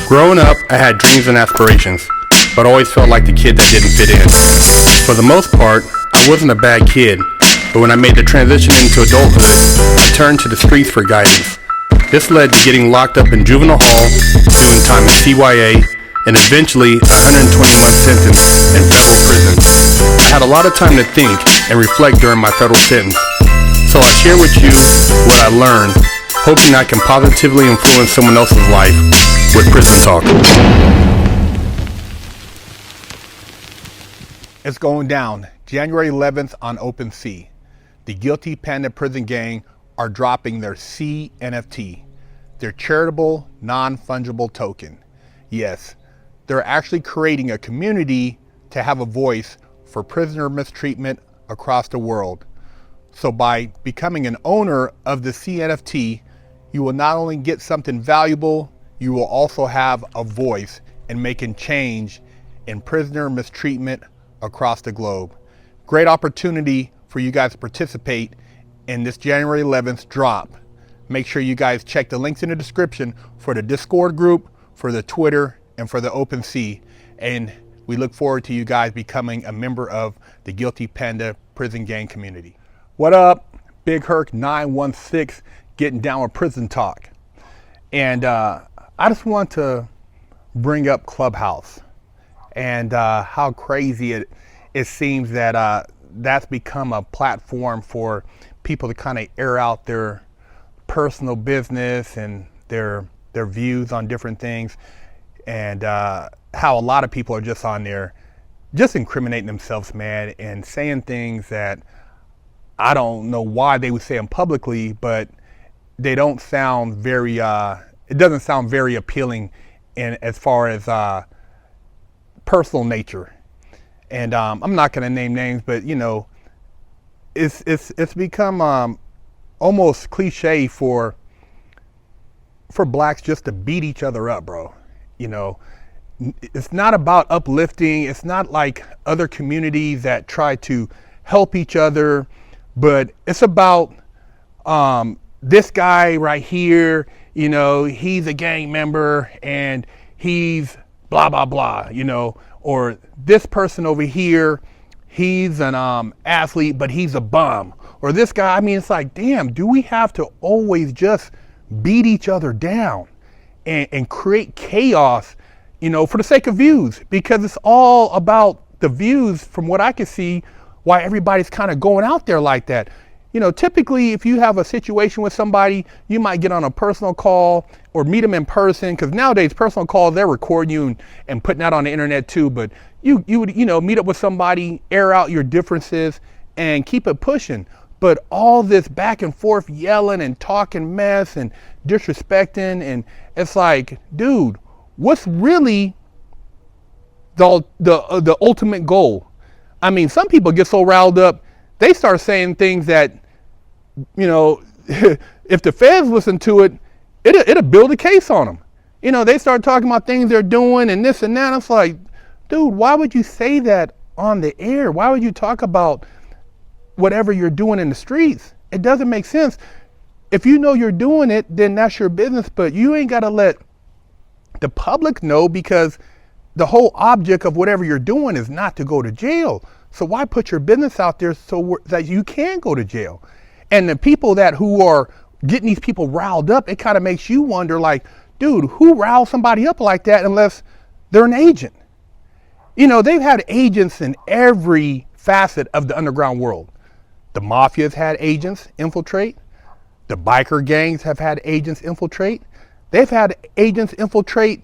Growing up, I had dreams and aspirations, but always felt like the kid that didn't fit in. For the most part, I wasn't a bad kid, but when I made the transition into adulthood, I turned to the streets for guidance. This led to getting locked up in juvenile hall, doing time in CYA, and eventually a 120-month sentence in federal prison. I had a lot of time to think and reflect during my federal sentence, so I'll share with you what I learned, hoping I can positively influence someone else's life with Prison Talk. It's going down January 11th on OpenSea. The Guilty Panda Prison Gang are dropping their C NFT, their charitable non-fungible token. Yes, they're actually creating a community to have a voice for prisoner mistreatment across the world. So by becoming an owner of the C NFT, you will not only get something valuable, you will also have a voice in making change in prisoner mistreatment across the globe. Great opportunity for you guys to participate in this January 11th drop. Make sure you guys check the links in the description for the Discord group, for the Twitter, and for the OpenSea. And we look forward to you guys becoming a member of the Guilty Panda Prison Gang community. What up? Big Herc 916 getting down with Prison Talk. And I just want to bring up Clubhouse and how crazy it seems that that's become a platform for people to kind of air out their personal business and their views on different things, and how a lot of people are just on there just incriminating themselves, man, and saying things that I don't know why they would say them publicly, but they don't sound very it doesn't sound very appealing in as far as personal nature. And I'm not going to name names, but you know, it's become almost cliche for blacks just to beat each other up, bro. You know, it's not about uplifting. It's not like other communities that try to help each other, but it's about this guy right here, you know, he's a gang member and he's blah, blah, blah, you know, or this person over here, he's an athlete, but he's a bum. Or this guy, I mean, it's like, damn, do we have to always just beat each other down and create chaos, you know, for the sake of views? Because it's all about the views from what I can see, why everybody's kind of going out there like that. You know, typically if you have a situation with somebody, you might get on a personal call or meet them in person, because nowadays personal calls, they're recording you and putting that on the internet too. But you would, you know, meet up with somebody, air out your differences and keep it pushing. But all this back and forth yelling and talking mess and disrespecting, and it's like, dude, what's really the ultimate goal? I mean, some people get so riled up, they start saying things that, you know, if the feds listen to it, it'll build a case on them. You know, they start talking about things they're doing and this and that. It's like, dude, why would you say that on the air? Why would you talk about whatever you're doing in the streets? It doesn't make sense. If you know you're doing it, then that's your business, but you ain't got to let the public know, because the whole object of whatever you're doing is not to go to jail. So why put your business out there so that you can go to jail? And the people who are getting these people riled up, it kind of makes you wonder, like, dude, who riles somebody up like that unless they're an agent? You know, they've had agents in every facet of the underground world. The mafia's had agents infiltrate. The biker gangs have had agents infiltrate. They've had agents infiltrate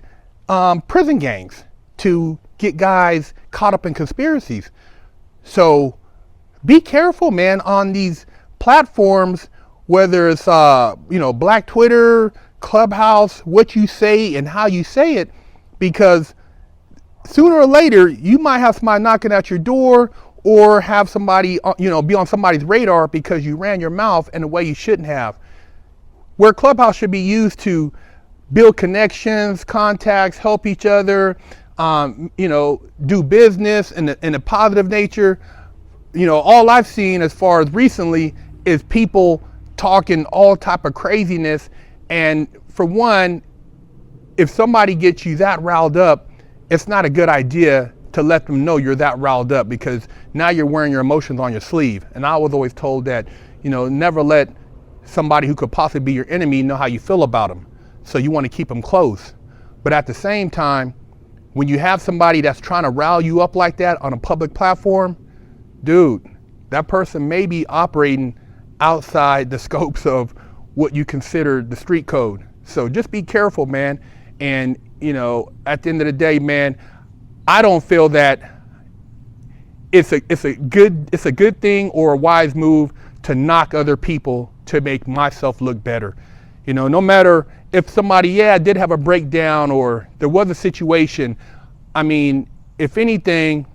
prison gangs to get guys caught up in conspiracies. So be careful, man, on these platforms, whether it's you know, Black Twitter, Clubhouse, what you say and how you say it, because sooner or later you might have somebody knocking at your door, or have somebody, you know, be on somebody's radar because you ran your mouth in a way you shouldn't have. Where Clubhouse should be used to build connections, contacts, help each other, you know, do business in a positive nature. You know, all I've seen as far as recently is people talking all type of craziness. And for one, if somebody gets you that riled up, it's not a good idea to let them know you're that riled up, because now you're wearing your emotions on your sleeve. And I was always told that, never let somebody who could possibly be your enemy know how you feel about them. So you want to keep them close. But at the same time, when you have somebody that's trying to rile you up like that on a public platform, dude, that person may be operating outside the scopes of what you consider the street code. So just be careful, man. And, at the end of the day, man, I don't feel that it's a good thing or a wise move to knock other people to make myself look better. No matter if somebody, did have a breakdown or there was a situation, I mean, if anything,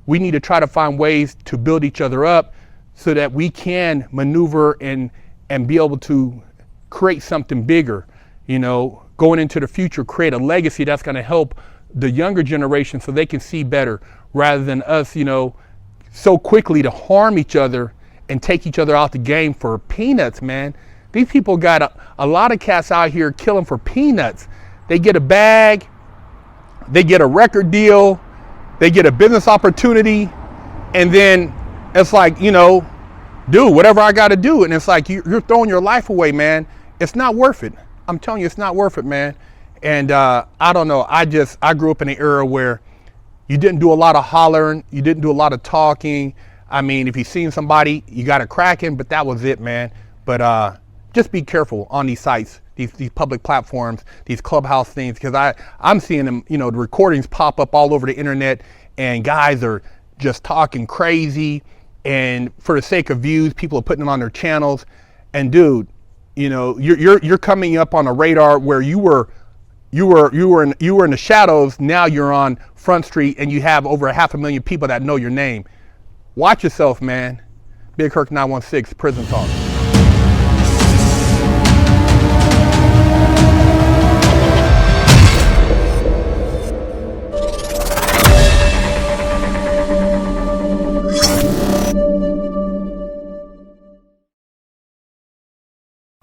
we need to try to find ways to build each other up so that we can maneuver and be able to create something bigger, going into the future, create a legacy that's going to help the younger generation so they can see better, rather than us, so quickly to harm each other and take each other out the game for peanuts, man. These people got a lot of cats out here killing for peanuts. They get a bag, they get a record deal, they get a business opportunity, and then it's like, do whatever I got to do. And it's like you're throwing your life away, man. It's not worth it. I'm telling you, it's not worth it, man. And I don't know. I grew up in an era where you didn't do a lot of hollering, you didn't do a lot of talking. I mean, if you seen somebody, you got it cracking, but that was it, man. But just be careful on these sites, these public platforms, these Clubhouse things, because I'm seeing them, the recordings pop up all over the internet, and guys are just talking crazy, and for the sake of views, people are putting it on their channels. And dude, you're coming up on a radar where you were in the shadows. Now you're on Front Street, and you have over 500,000 people that know your name. Watch yourself, man. Big Herc 916, Prison Talk.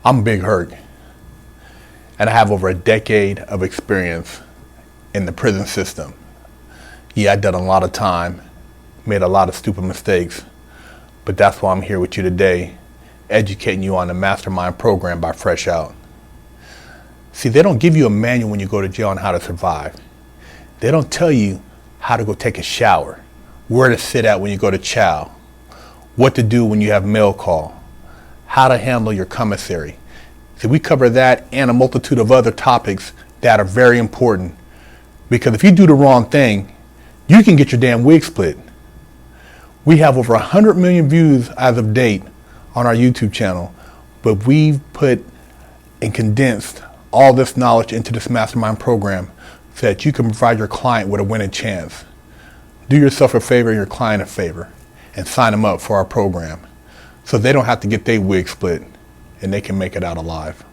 I'm Big Herc, and I have over a decade of experience in the prison system. Yeah, I've done a lot of time, made a lot of stupid mistakes, but that's why I'm here with you today, educating you on the Mastermind program by Fresh Out. See, they don't give you a manual when you go to jail on how to survive. They don't tell you how to go take a shower, where to sit at when you go to chow, what to do when you have mail call, how to handle your commissary. See, we cover that and a multitude of other topics that are very important, because if you do the wrong thing, you can get your damn wig split. We have over 100 million views as of date on our YouTube channel, but we've put and condensed all this knowledge into this Mastermind program so that you can provide your client with a winning chance. Do yourself a favor and your client a favor, and sign them up for our program, so they don't have to get their wig split and they can make it out alive.